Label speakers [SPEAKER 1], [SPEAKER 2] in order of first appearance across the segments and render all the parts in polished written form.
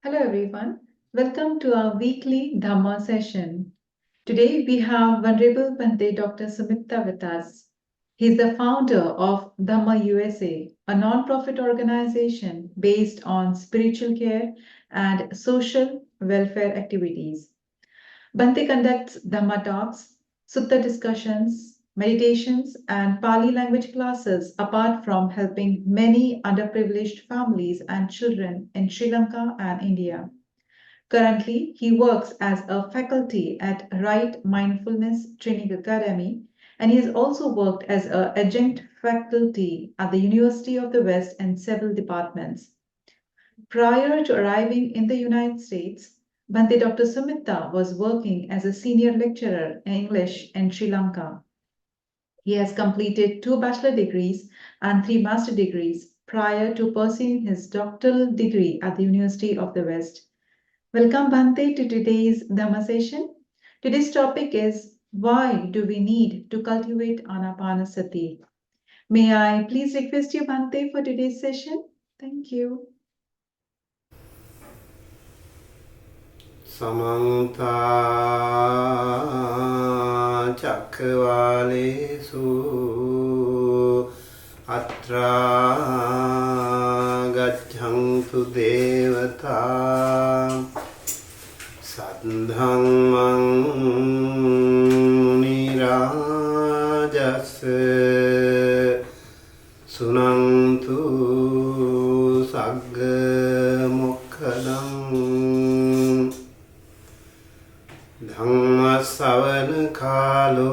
[SPEAKER 1] Hello everyone. Welcome to our weekly Dhamma session. Today we have Venerable Bhante Dr. Sumita with us. He is the founder of Dhamma USA, a non-profit organization based on spiritual care and social welfare activities. Bhante conducts Dhamma talks, sutta discussions, meditations, and Pali language classes apart from helping many underprivileged families and children in Sri Lanka and India. Currently, he works as a faculty at Right Mindfulness Training Academy, and he has also worked as an adjunct faculty at the University of the West in several departments. Prior to arriving in the United States, Bhante Dr. Sumita was working as a senior lecturer in English in Sri Lanka. He has completed 2 bachelor degrees and 3 master degrees prior to pursuing his doctoral degree at the University of the West. Welcome, Bhante, to today's Dhamma session. Today's topic is why do we need to cultivate Ānāpānasati? May I please request you, Bhante, for today's session? Thank you.
[SPEAKER 2] Samantha Chakravalesu Atra Gachantu Devata Sadhamang Nirajas Sunantu Sagga Mokkadam Dhamma savana kalo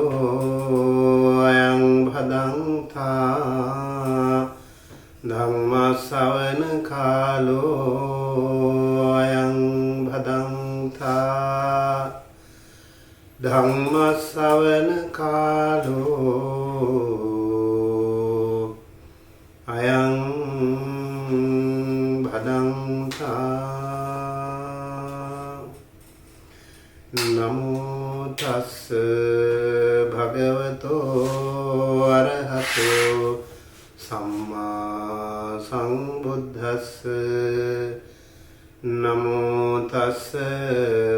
[SPEAKER 2] ayang bhadantha Dhamma savana kalo ayang bhadantha Dhamma savana kalo ayang bhadantha Namo tassa bhagavato arahato samma sambuddhassa Namo tassa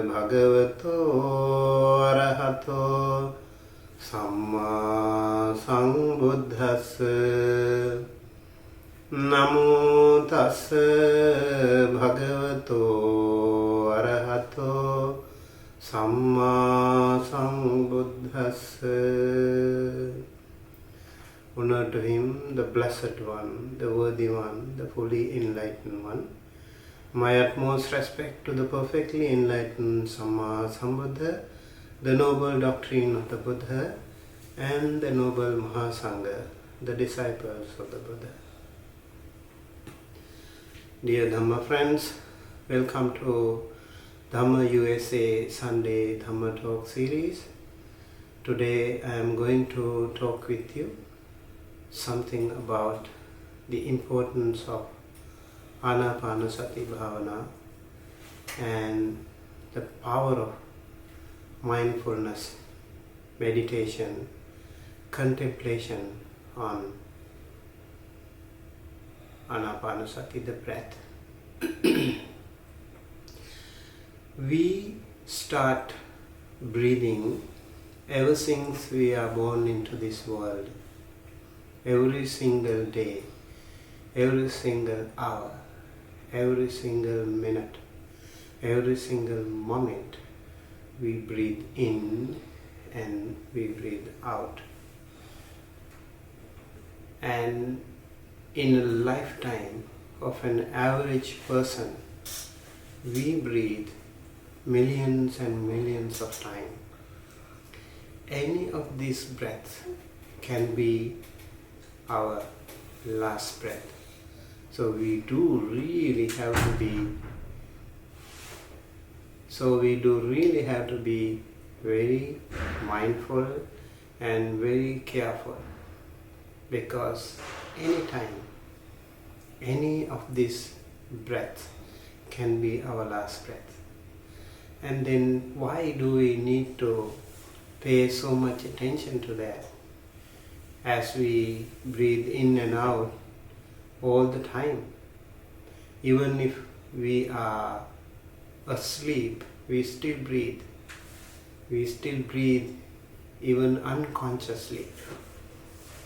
[SPEAKER 2] bhagavato arahato samma sambuddhassa Namo tassa bhagavato arahato Samma Sambuddhassa. Honor to him, the Blessed One, the Worthy One, the fully enlightened One. My utmost respect to the perfectly enlightened Samma Sambuddha, the noble doctrine of the Buddha, and the noble Mahasangha, the disciples of the Buddha. Dear Dhamma friends, welcome to Dhamma USA Sunday Dhamma Talk series. Today I am going to talk with you something about the importance of Ānāpānasati Bhavana and the power of mindfulness, meditation, contemplation on Ānāpānasati, the breath. We start breathing ever since we are born into this world. Every single day, every single hour, every single minute, every single moment, we breathe in and we breathe out. And in a lifetime of an average person, we breathe millions and millions of times. Any of these breaths can be our last breath. So we do really have to be very mindful and very careful, because anytime any of these breaths can be our last breath. And then why do we need to pay so much attention to that as we breathe in and out all the time? Even if we are asleep, we still breathe. We still breathe even unconsciously.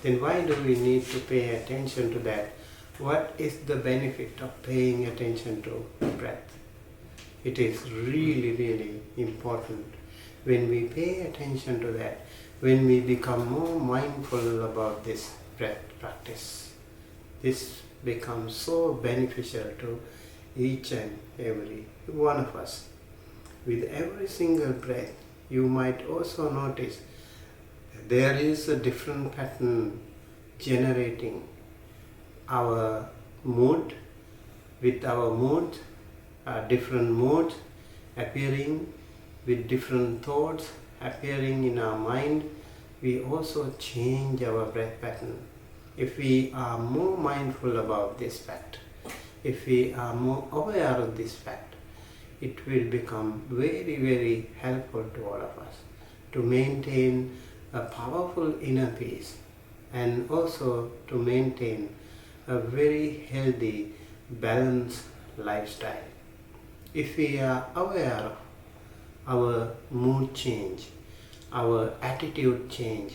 [SPEAKER 2] Then why do we need to pay attention to that? What is the benefit of paying attention to breath? It is really, really important. When we pay attention to that, when we become more mindful about this breath practice, this becomes so beneficial to each and every one of us. With every single breath, you might also notice there is a different pattern generating our mood, with our mood, different moods appearing with different thoughts appearing in our mind. We also change our breath pattern. If we are more mindful about this fact, if we are more aware of this fact, it will become very, very helpful to all of us to maintain a powerful inner peace and also to maintain a very healthy, balanced lifestyle. If we are aware of our mood change, our attitude change,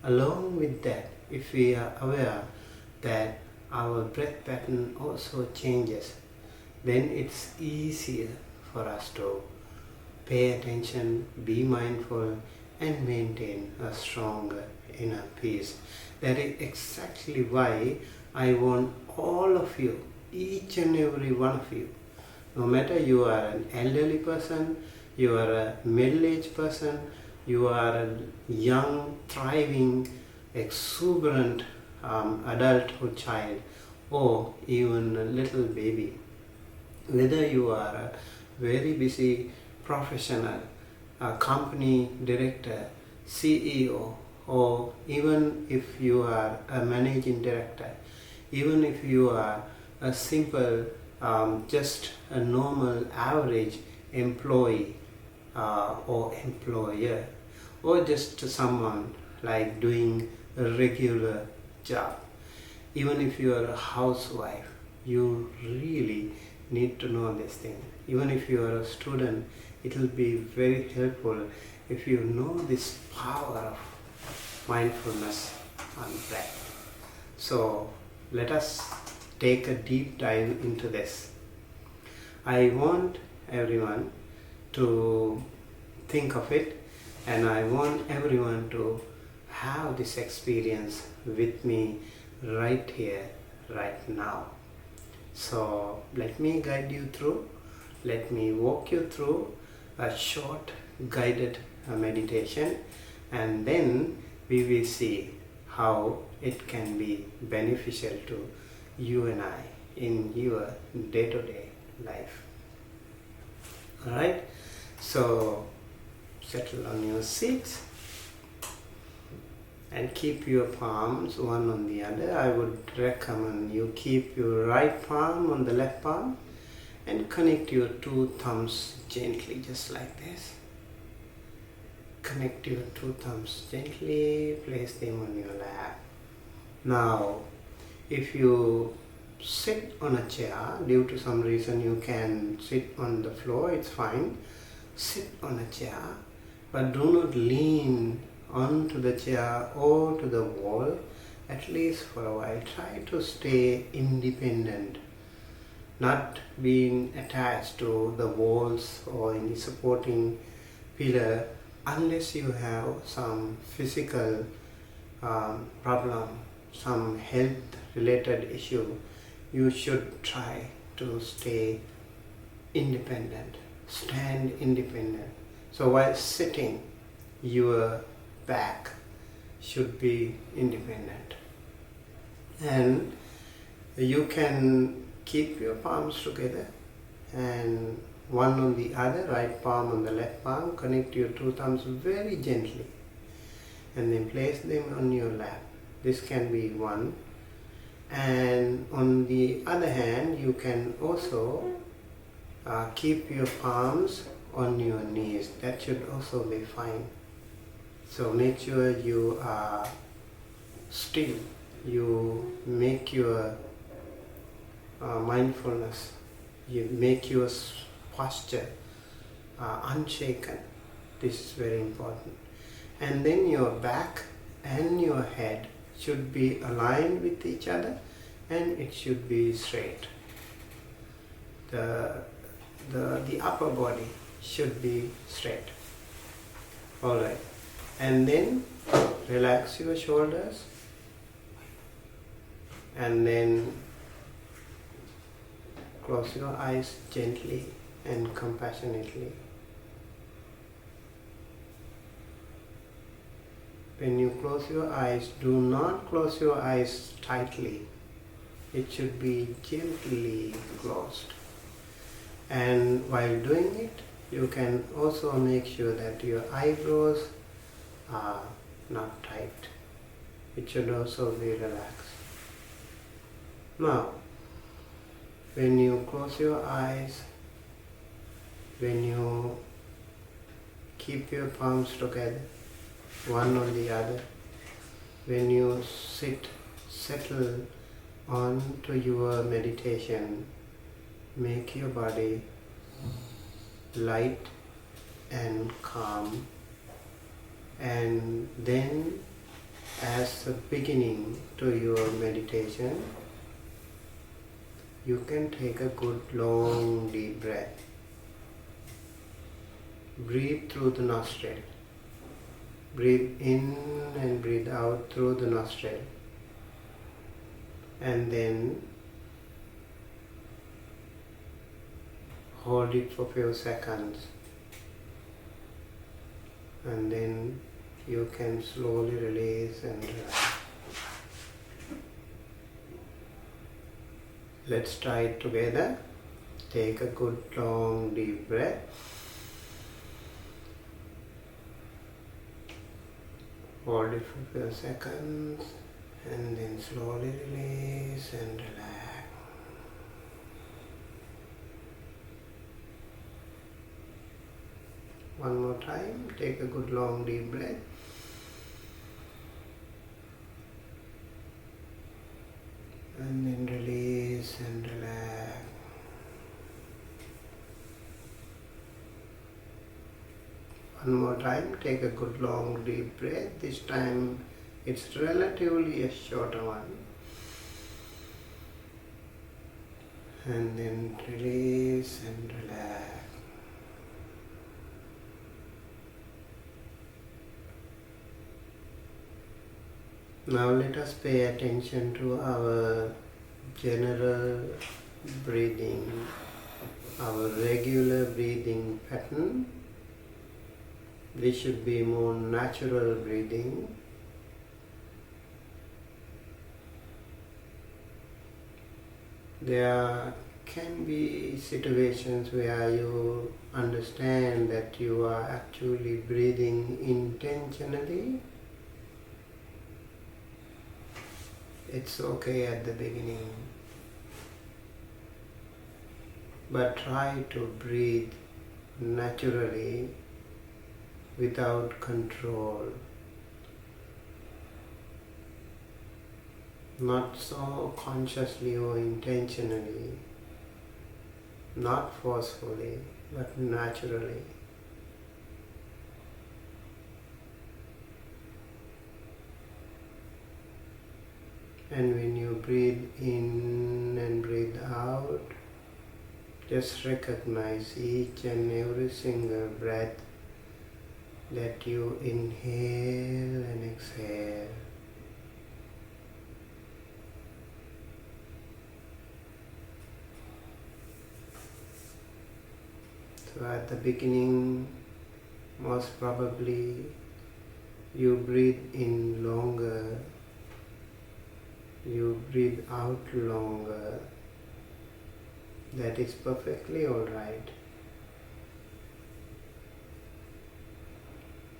[SPEAKER 2] along with that, if we are aware that our breath pattern also changes, then it's easier for us to pay attention, be mindful, and maintain a stronger inner peace. That is exactly why I want all of you, each and every one of you, no matter you are an elderly person, you are a middle-aged person, you are a young, thriving, exuberant adulthood child, or even a little baby, whether you are a very busy professional, a company director, CEO, or even if you are a managing director, even if you are a simple, just a normal average employee or employer, or just someone like doing a regular job, even if you are a housewife, you really need to know this thing. Even if you are a student, it will be very helpful if you know this power of mindfulness on breath. So let us take a deep dive into this. I want everyone to think of it, and I want everyone to have this experience with me right here, right now. So let me guide you through, let me walk you through a short guided meditation, and then we will see how it can be beneficial to you and I in your day-to-day life. Alright, so settle on your seats and keep your palms one on the other. I would recommend you keep your right palm on the left palm and connect your two thumbs gently, just like this. Connect your two thumbs gently, place them on your lap. Now, if you sit on a chair, due to some reason you can sit on the floor, it's fine. Sit on a chair, but do not lean onto the chair or to the wall, at least for a while. Try to stay independent, not being attached to the walls or any supporting pillar, unless you have some physical problem, some health related issue. You should try to stay independent, stand independent. So while sitting, your back should be independent, and you can keep your palms together and one on the other, right palm on the left palm. Connect your two thumbs very gently and then place them on your lap. This can be one, and on the other hand you can also keep your palms on your knees. That should also be fine. So make sure you are still, you make your mindfulness, you make your posture unshaken. This is very important. And then your back and your head should be aligned with each other, and it should be straight. The upper body should be straight. Alright. And then relax your shoulders, and then close your eyes gently and compassionately. When you close your eyes, do not close your eyes tightly. It should be gently closed. And while doing it, you can also make sure that your eyebrows are not tight. It should also be relaxed. Now, when you close your eyes, when you keep your palms together, one on the other, when you settle on to your meditation, make your body light and calm, and then as a beginning to your meditation, you can take a good long deep breath. Breathe through the nostril. Breathe in and breathe out through the nostril. And then hold it for a few seconds. And then you can slowly release and relax. Let's try it together. Take a good long deep breath. Hold it for a few seconds and then slowly release and relax. One more time. Take a good long deep breath. And then release and relax. One more time, take a good long deep breath. This time it's relatively a shorter one. And then release and relax. Now let us pay attention to our general breathing, our regular breathing pattern. This should be more natural breathing. There can be situations where you understand that you are actually breathing intentionally. It's okay at the beginning, but try to breathe naturally without control. Not so consciously or intentionally, not forcefully, but naturally. And when you breathe in and breathe out, just recognize each and every single breath that you inhale and exhale. So at the beginning, most probably you breathe in longer, you breathe out longer. That is perfectly alright.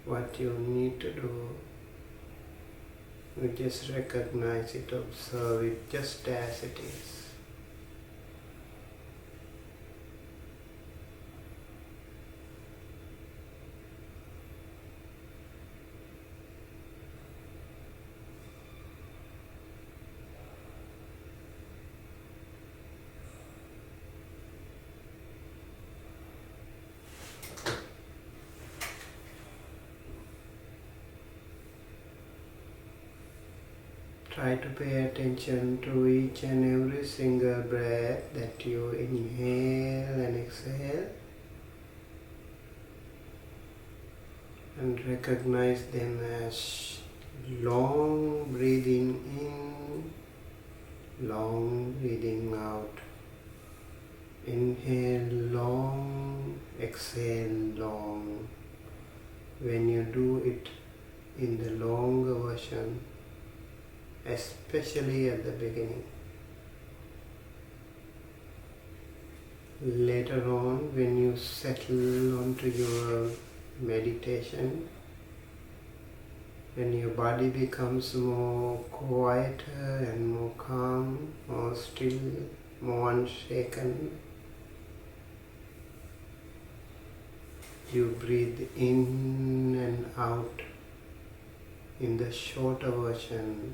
[SPEAKER 2] What you need to do, you just recognize it, observe it just as it is. Try to pay attention to each and every single breath that you inhale and exhale, and recognize them as long breathing in, long breathing out. Inhale long, exhale long. When you do it in the longer version, especially at the beginning. Later on, when you settle onto your meditation, when your body becomes more quieter and more calm, more still, more unshaken, you breathe in and out in the shorter version.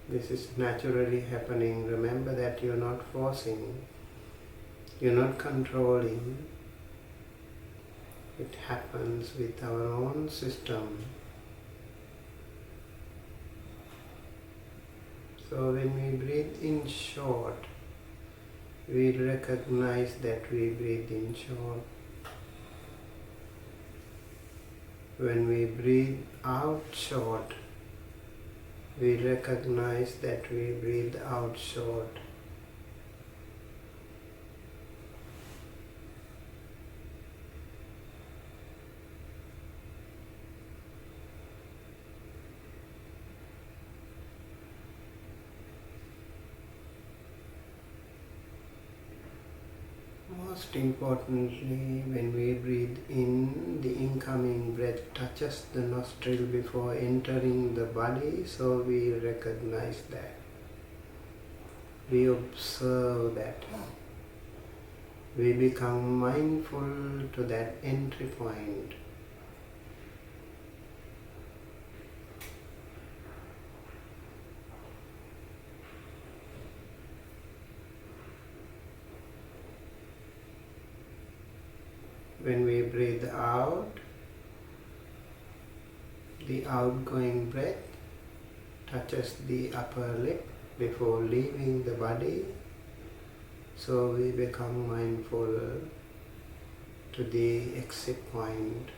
[SPEAKER 2] This is naturally happening. Remember that you're not forcing, you're not controlling. It happens with our own system. So when we breathe in short, we recognize that we breathe in short. When we breathe out short, we recognize that we breathe out short. Most importantly, when we breathe in, the incoming breath touches the nostril before entering the body, so we recognize that. We observe that. We become mindful to that entry point. When we breathe out, the outgoing breath touches the upper lip before leaving the body, so we become mindful to the exit point.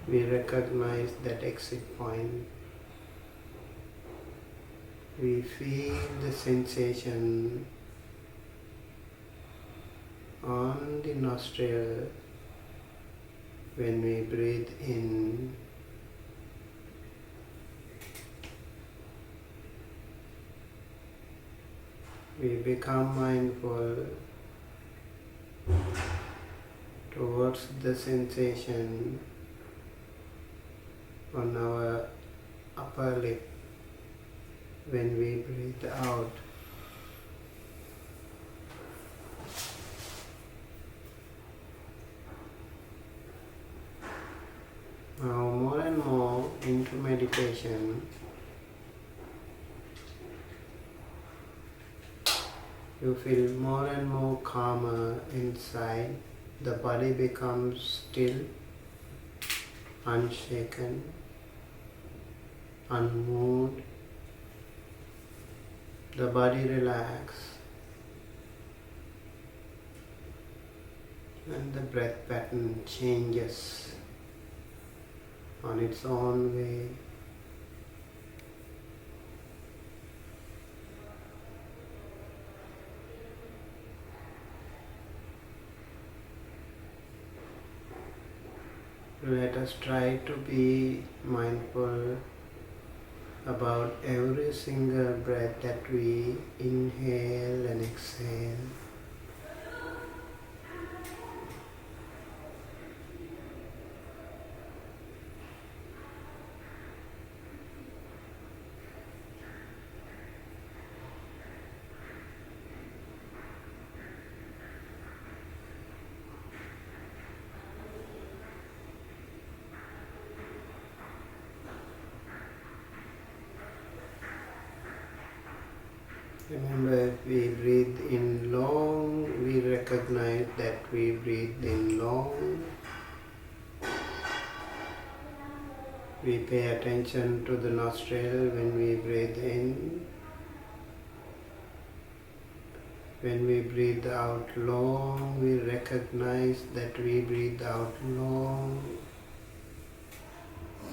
[SPEAKER 2] We recognize that exit point. We feel the sensation on the nostril when we breathe in. We become mindful towards the sensation on our upper lip when we breathe out. Now more and more into meditation, you feel more and more calmer inside. The body becomes still, unshaken, unmoved. The body relaxes and the breath pattern changes on its own way. Let us try to be mindful about every single breath that we inhale and exhale. Remember, if we breathe in long, we recognize that we breathe in long. We pay attention to the nostril when we breathe in. When we breathe out long, we recognize that we breathe out long.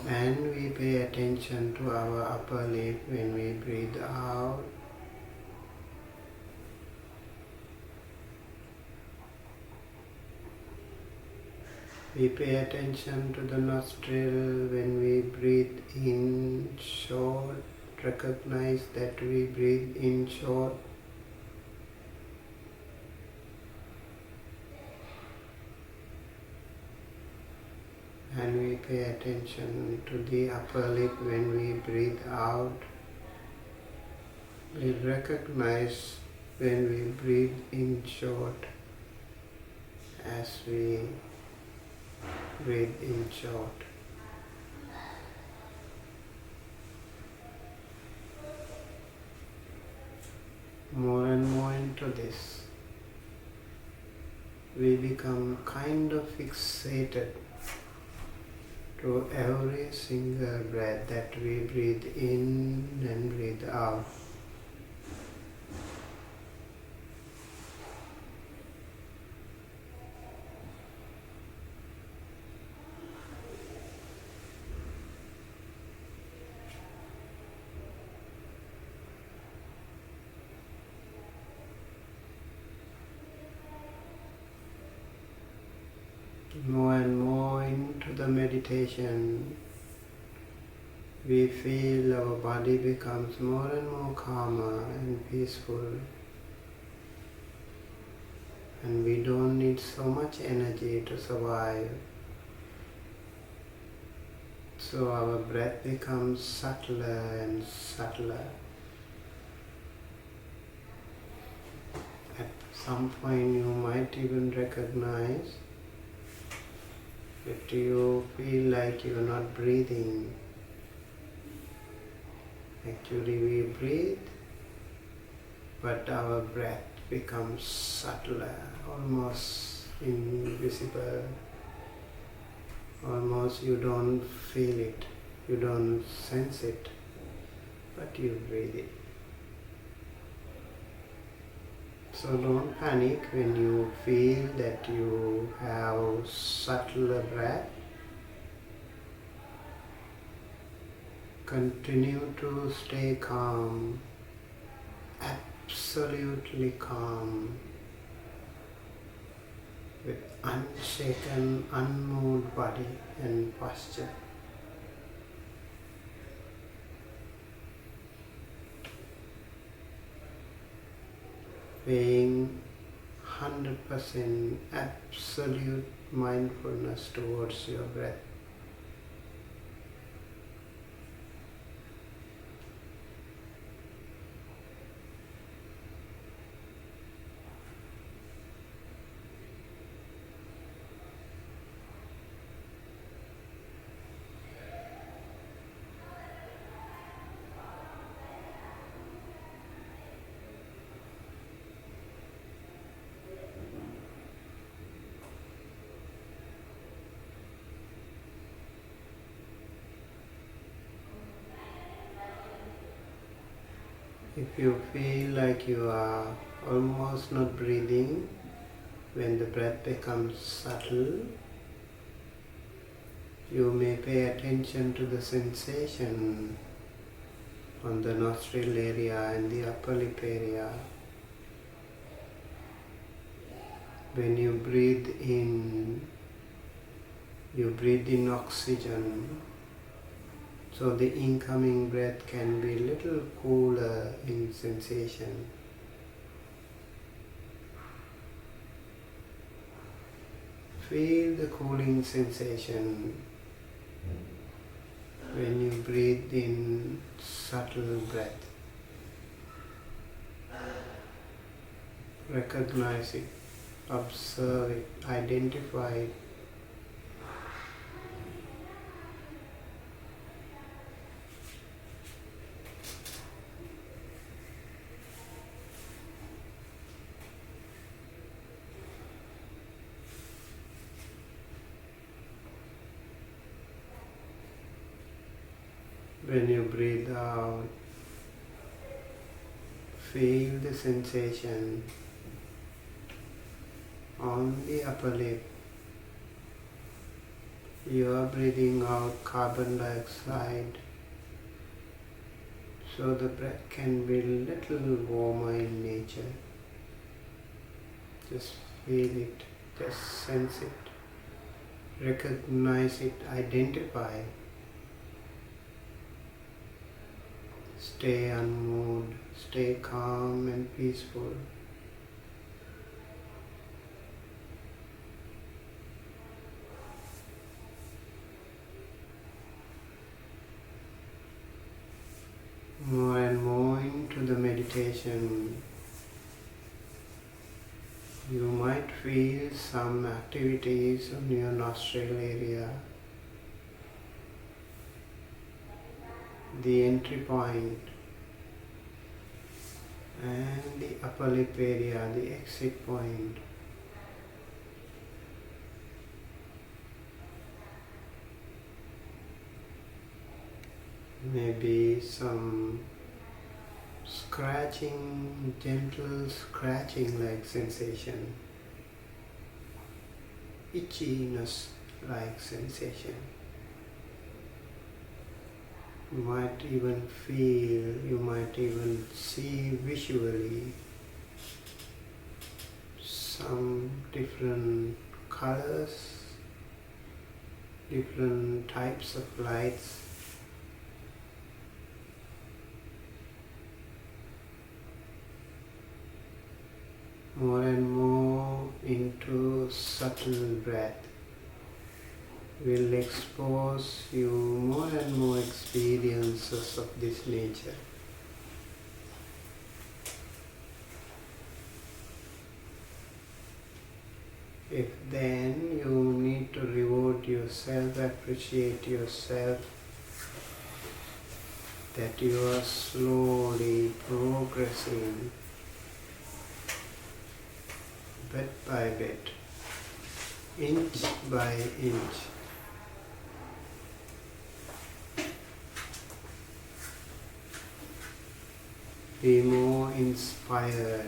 [SPEAKER 2] And we pay attention to our upper lip when we breathe out. We pay attention to the nostril when we breathe in short. Recognize that we breathe in short. And we pay attention to the upper lip when we breathe out. We recognize when we breathe in short as we breathe in short. More and more into this, we become kind of fixated to every single breath that we breathe in and breathe out. More and more into the meditation, we feel our body becomes more and more calmer and peaceful, and we don't need so much energy to survive. So our breath becomes subtler and subtler. At some point you might even recognize if you feel like you're not breathing. Actually we breathe, but our breath becomes subtler, almost invisible. Almost you don't feel it, you don't sense it, but you breathe it. So don't panic when you feel that you have subtler breath. Continue to stay calm, absolutely calm, with unshaken, unmoved body and posture. Paying 100% absolute mindfulness towards your breath. If you feel like you are almost not breathing, when the breath becomes subtle, you may pay attention to the sensation on the nostril area and the upper lip area. When you breathe in, you breathe in oxygen. So the incoming breath can be a little cooler in sensation. Feel the cooling sensation when you breathe in subtle breath. Recognize it, observe it, identify it. When you breathe out, feel the sensation on the upper lip. You are breathing out carbon dioxide, so the breath can be a little warmer in nature. Just feel it, just sense it, recognize it, identify. Stay unmoved, stay calm and peaceful. More and more into the meditation, you might feel some activities on your nostril area, the entry point, and the upper lip area, the exit point. Maybe some scratching, gentle scratching like sensation, itchiness like sensation. You might even feel, you might even see visually some different colors, different types of lights. More and more into subtle breath will expose you more and more experiences of this nature. If then you need to reward yourself, appreciate yourself, that you are slowly progressing bit by bit, inch by inch. Be more inspired.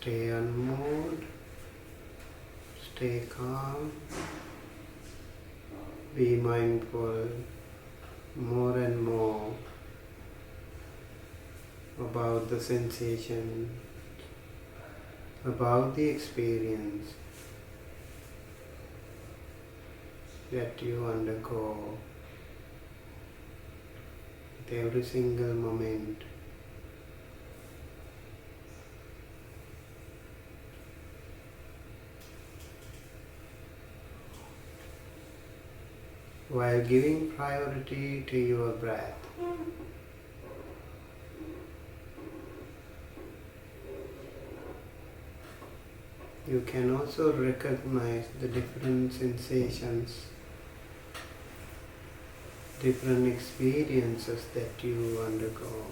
[SPEAKER 2] Stay unmoved, stay calm, be mindful more and more about the sensation, about the experience that you undergo with every single moment. While giving priority to your breath, you can also recognize the different sensations, different experiences that you undergo.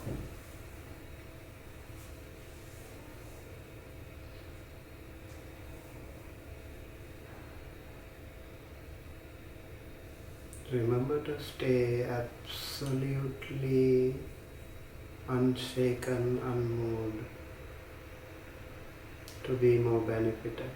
[SPEAKER 2] Remember to stay absolutely unshaken, unmoved, to be more benefited.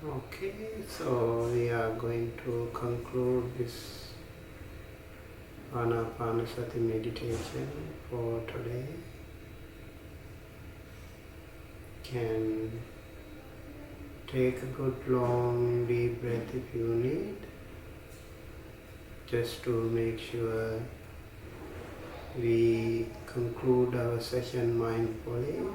[SPEAKER 2] Okay, so we are going to conclude this Ānāpānasati meditation for today. Can take a good long deep breath if you need, just to make sure we conclude our session mindfully.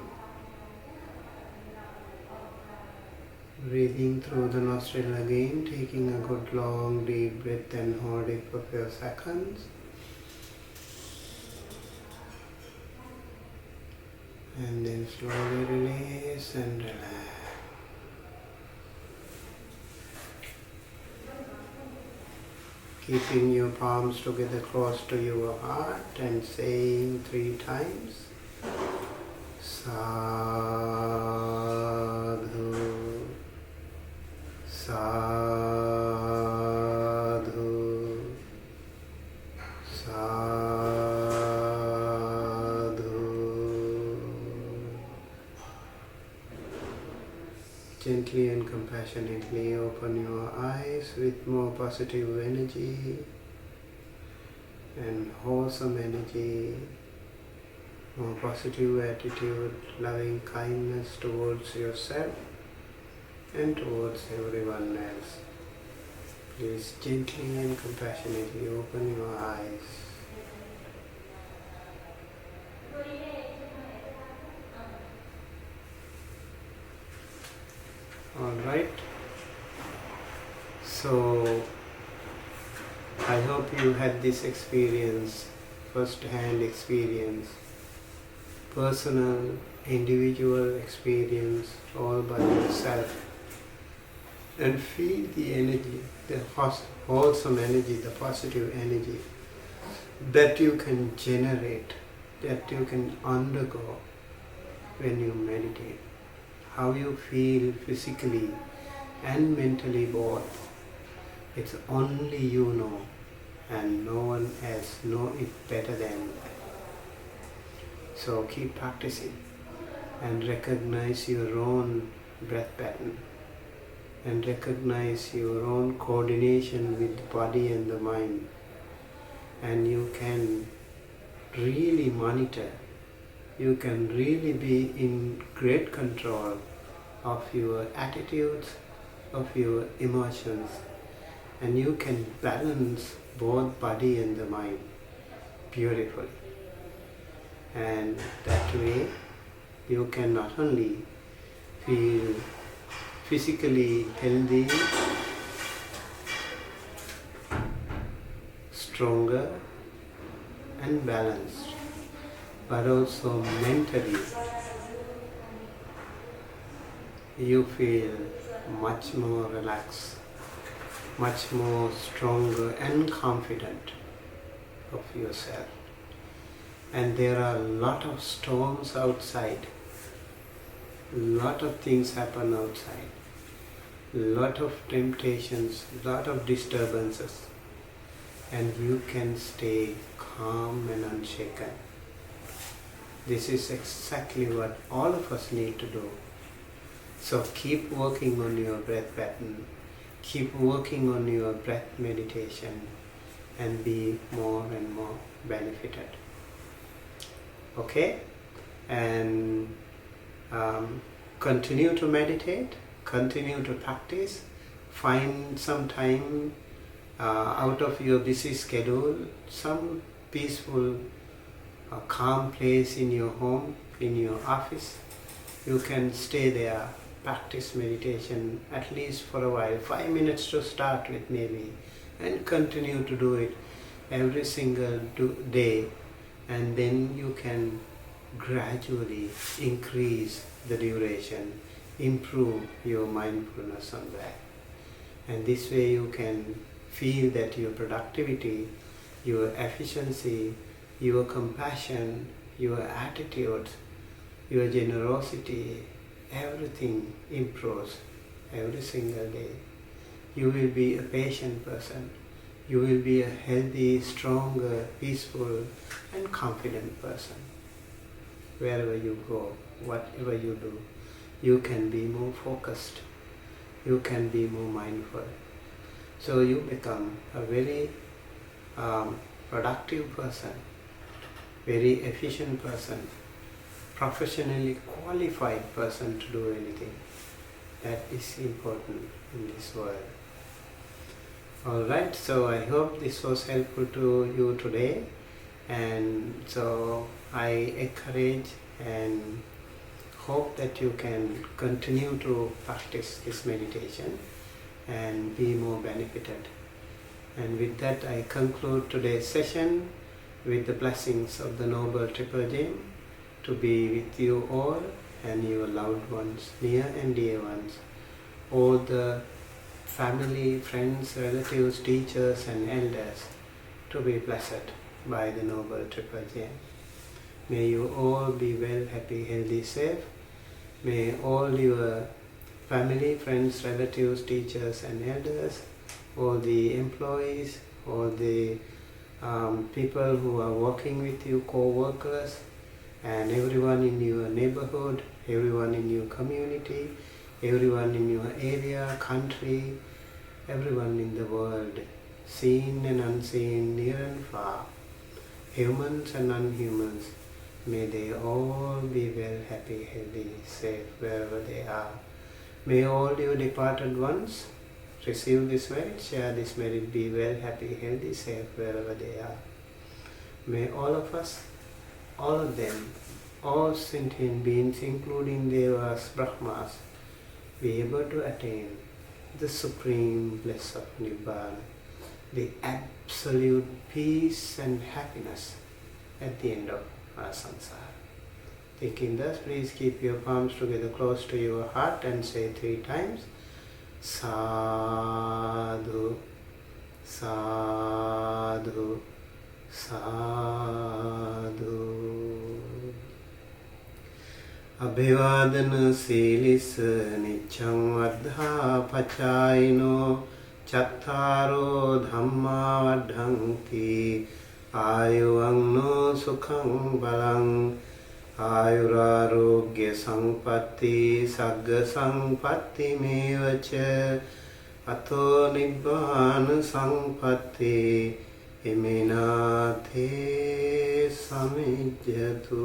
[SPEAKER 2] Breathing through the nostril again, taking a good long deep breath and hold it for a few seconds. And then slowly release and relax. Keeping your palms together close to your heart and saying 3 times, Sadhu, Sadhu, Sadhu. Gently and compassionately open your eyes with more positive energy and wholesome energy, more positive attitude, loving kindness towards yourself and towards everyone else. Please gently and compassionately open your eyes. Alright, so I hope you had this experience, first-hand experience, personal, individual experience, all by yourself, and feel the energy, the wholesome energy, the positive energy that you can generate, that you can undergo when you meditate. How you feel physically and mentally both. It's only you know, and no one else know it better than you. So keep practicing and recognize your own breath pattern and recognize your own coordination with the body and the mind, and you can really monitor, you can really be in great control of your attitudes, of your emotions, and you can balance both body and the mind beautifully. And that way you can not only feel physically healthy, stronger and balanced, but also mentally you feel much more relaxed, much more stronger and confident of yourself. And there are a lot of storms outside, a lot of things happen outside, a lot of temptations, a lot of disturbances, and you can stay calm and unshaken. This is exactly what all of us need to do. So keep working on your breath pattern, keep working on your breath meditation, and be more and more benefited. Okay? And continue to meditate, continue to practice, find some time out of your busy schedule, some peaceful, calm place in your home, in your office. You can stay there, practice meditation at least for a while, 5 minutes to start with maybe, and continue to do it every single day, and then you can gradually increase the duration, improve your mindfulness on that. And this way you can feel that your productivity, your efficiency, your compassion, your attitude, your generosity, everything improves every single day. You will be a patient person. You will be a healthy, stronger, peaceful and confident person. Wherever you go, whatever you do, you can be more focused you can be more mindful. So you become a very productive person, very efficient person, professionally qualified person to do anything. That is important in this world. Alright, so I hope this was helpful to you today, and so I encourage and hope that you can continue to practice this meditation and be more benefited. And with that, I conclude today's session with the blessings of the Noble Triple Gem to be with you all and your loved ones, near and dear ones, all the family, friends, relatives, teachers and elders to be blessed by the Noble Triple Gem. May you all be well, happy, healthy, safe. May all your family, friends, relatives, teachers and elders, all the employees, all the people who are working with you, co-workers, and everyone in your neighborhood, everyone in your community, everyone in your area, country, everyone in the world, seen and unseen, near and far, humans and unhumans, may they all be well, happy, healthy, safe wherever they are. May all your departed ones receive this merit, share this merit, be well, happy, healthy, safe wherever they are. May all of us, all of them, all sentient beings, including Devas, Brahmas, be able to attain the supreme bliss of Nibbana, the absolute peace and happiness at the end of our samsara. Thinking thus, please keep your palms together close to your heart and say 3 times, Sadhu, Sadhu, Sadhu. Abhivadana silisa niccang vaddha pachayino chattaro dhamma vaddhanti ayuvangno sukhang balang ayurarogya sampatti sagga sampatti mevacha ato nibbana sampatti iminate samijjatu.